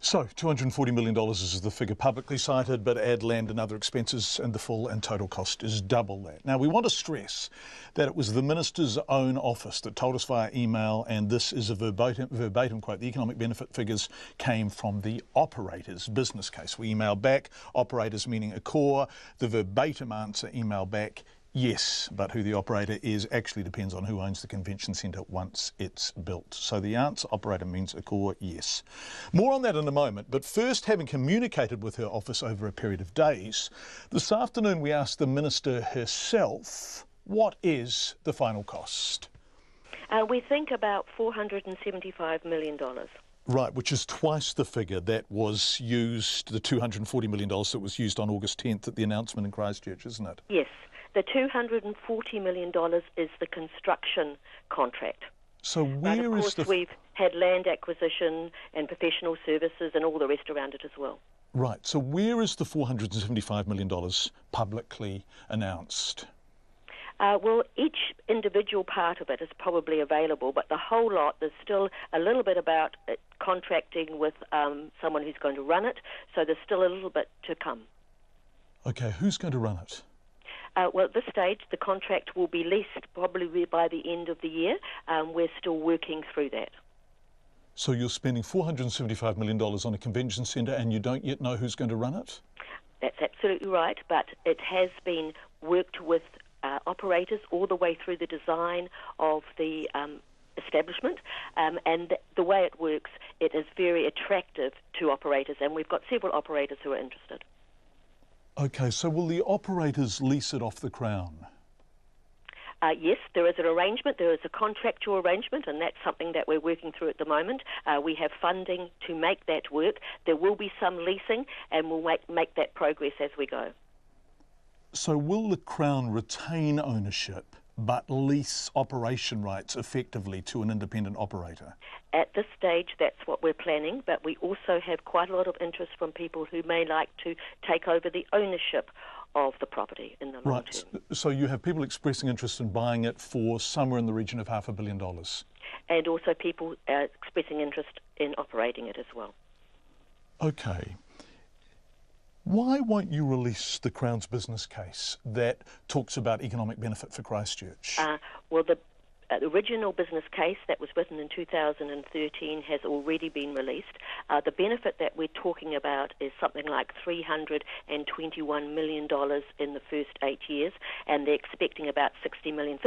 So $240 million is the figure publicly cited, but add land and other expenses and the full and total cost is double that. Now, we want to stress that it was the Minister's own office that told us via email, and this is a verbatim quote, the economic benefit figures came from the operator's business case. We emailed back, operators meaning Accor, the verbatim answer emailed back, yes, but who the operator is actually depends on who owns the convention centre once it's built. So the answer, operator means Accor, yes. More on that in a moment, but first, having communicated with her office over a period of days, this afternoon we asked the Minister herself, what is the final cost? We think about $475 million. Right, which is twice the figure that was used, the $240 million that was used on August 10th at the announcement in Christchurch, isn't it? Yes. The $240 million is the construction contract. So where but of course we've had land acquisition and professional services and all the rest around it as well. Right, so where is the $475 million publicly announced? Well, each individual part of it is probably available, but the whole lot, there's still a little bit about contracting with someone who's going to run it, so there's still a little bit to come. Okay, who's going to run it? Well, at this stage, the contract will be leased probably by the end of the year. We're still working through that. So you're spending $475 million on a convention centre and you don't yet know who's going to run it? That's absolutely right, but it has been worked with operators all the way through the design of the establishment, and the way it works, it is very attractive to operators, and we've got several operators who are interested. Okay, so will the operators lease it off the Crown? Yes, there is an arrangement. There is a contractual arrangement, and that's something that we're working through at the moment. We have funding to make that work. There will be some leasing, and we'll make that progress as we go. So will the Crown retain ownership but lease operation rights effectively to an independent operator? At this stage, that's what we're planning, but we also have quite a lot of interest from people who may like to take over the ownership of the property in the long term. Right, so you have people expressing interest in buying it for somewhere in the region of $500 million? And also people expressing interest in operating it as well. Okay. Why won't you release the Crown's business case that talks about economic benefit for Christchurch? Well, the original business case that was written in 2013 has already been released. The benefit that we're talking about is something like $321 million in the first 8 years, and they're expecting about 57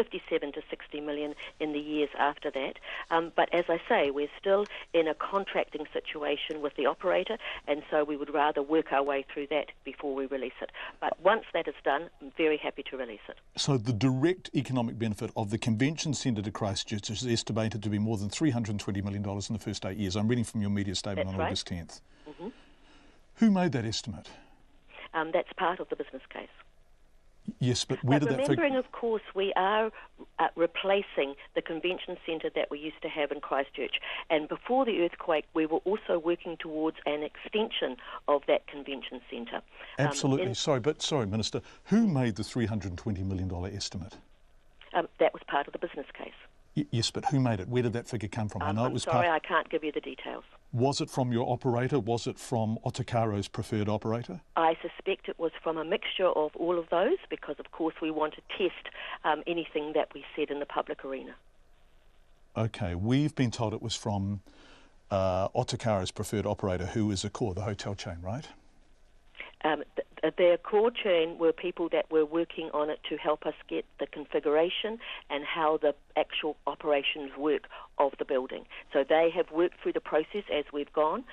to 60 million in the years after that. But as I say, we're still in a contracting situation with the operator, and so we would rather work our way through that before we release it. But once that is done, I'm very happy to release it. So the direct economic benefit of the convention centre to Christchurch is estimated to be more than $320 million in the first 8 years. I'm reading from your media statement on August 10th. Mm-hmm. Who made that estimate? That's part of the business case. Yes, but where did that figure... Remembering, of course, we are replacing the convention centre that we used to have in Christchurch. And before the earthquake, we were also working towards an extension of that convention centre. Absolutely. Sorry, Minister. Who made the $320 million estimate? That was part of the business case. Yes, but who made it? Where did that figure come from? I know it was sorry, I can't give you the details. Was it from your operator? Was it from Otokaro's preferred operator? I suspect it was from a mixture of all of those because, of course, we want to test anything that we said in the public arena. Okay, we've been told it was from Otokaro's preferred operator, who is Accor, the hotel chain, right? The Accor chain were people that were working on it to help us get the configuration and how the actual operations work of the building. So they have worked through the process as we've gone,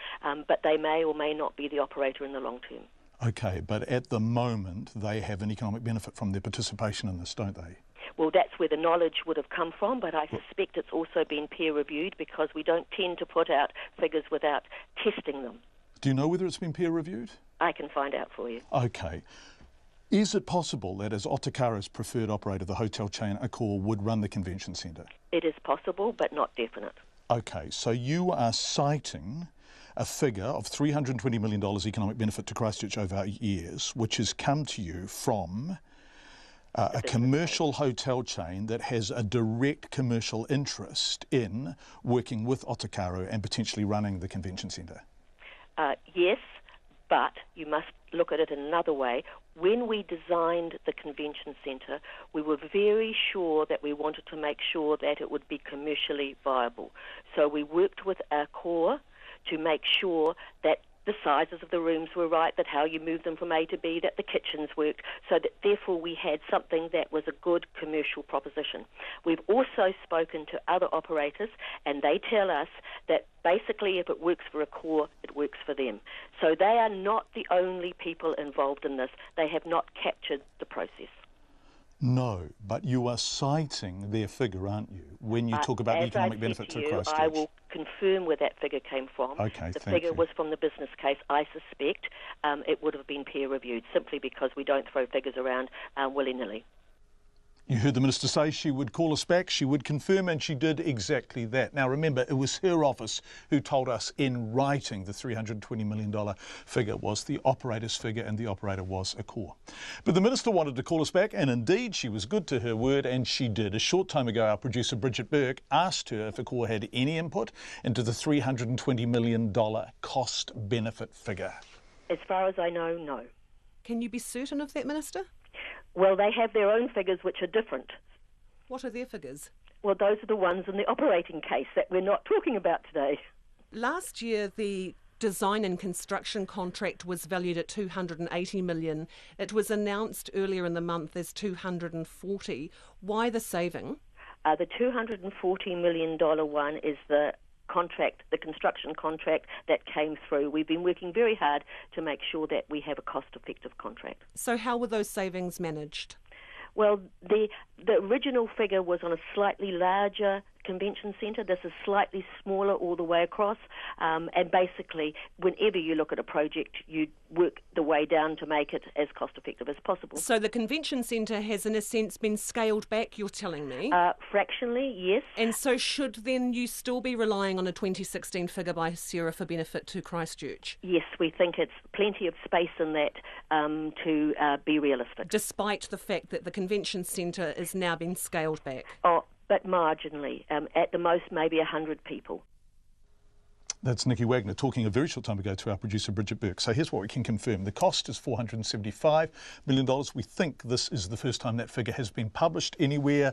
but they may or may not be the operator in the long term. Okay, but at the moment they have an economic benefit from their participation in this, don't they? Well, that's where the knowledge would have come from, but I suspect it's also been peer-reviewed because we don't tend to put out figures without testing them. Do you know whether it's been peer-reviewed? I can find out for you. Okay. Is it possible that as Otokaro's preferred operator, the hotel chain Accor would run the convention centre? It is possible, but not definite. Okay, so you are citing a figure of $320 million economic benefit to Christchurch over 8 years, which has come to you from a commercial hotel chain that has a direct commercial interest in working with Otokaro and potentially running the convention centre. Yes, but you must look at it another way. When we designed the convention centre, we were very sure that we wanted to make sure that it would be commercially viable. So we worked with our core to make sure that the sizes of the rooms were right, that how you move them from A to B, that the kitchens worked, so that therefore we had something that was a good commercial proposition. We've also spoken to other operators, and they tell us that basically if it works for a core, it works for them. So they are not the only people involved in this. They have not captured the process. No, but you are citing their figure, aren't you, when you talk about the economic benefit to Christchurch? I will confirm where that figure came from. Okay, the thank figure you. was from the business case. I suspect it would have been peer-reviewed, simply because we don't throw figures around willy-nilly. You heard the Minister say she would call us back, she would confirm, and she did exactly that. Now remember, it was her office who told us in writing the $320 million figure was the operator's figure, and the operator was a core. But the Minister wanted to call us back, and indeed she was good to her word, and she did. A short time ago, our producer Bridget Burke asked her if a core had any input into the $320 million cost-benefit figure. As far as I know, no. Can you be certain of that, Minister? Well, they have their own figures which are different. What are their figures? Well, those are the ones in the operating case that we're not talking about today. Last year, the design and construction contract was valued at $280 million. It was announced earlier in the month as $240. Why the saving? The $240 million one is the contract, the construction contract that came through. We've been working very hard to make sure that we have a cost-effective contract. So how were those savings managed? Well, the original figure was on a slightly larger convention centre. This is slightly smaller all the way across. And basically, whenever you look at a project, you work the way down to make it as cost-effective as possible. So the convention centre has, in a sense, been scaled back, you're telling me? Fractionally, yes. And so should then you still be relying on a 2016 figure by Sarah for benefit to Christchurch? Yes, we think it's plenty of space in that to be realistic. Despite the fact that the convention centre is now being scaled back? Oh, but marginally. At the most, maybe 100 people. That's Nicky Wagner talking a very short time ago to our producer Bridget Burke. So here's what we can confirm. The cost is $475 million. We think this is the first time that figure has been published anywhere.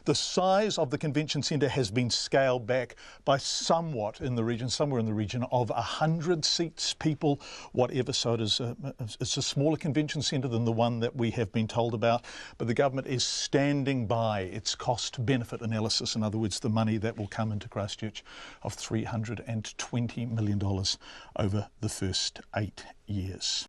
The size of the convention centre has been scaled back by somewhat in the region, somewhere in the region of 100 seats, people, whatever. So it's a smaller convention centre than the one that we have been told about. But the government is standing by its cost-benefit analysis. In other words, the money that will come into Christchurch of $320 million over the first 8 years.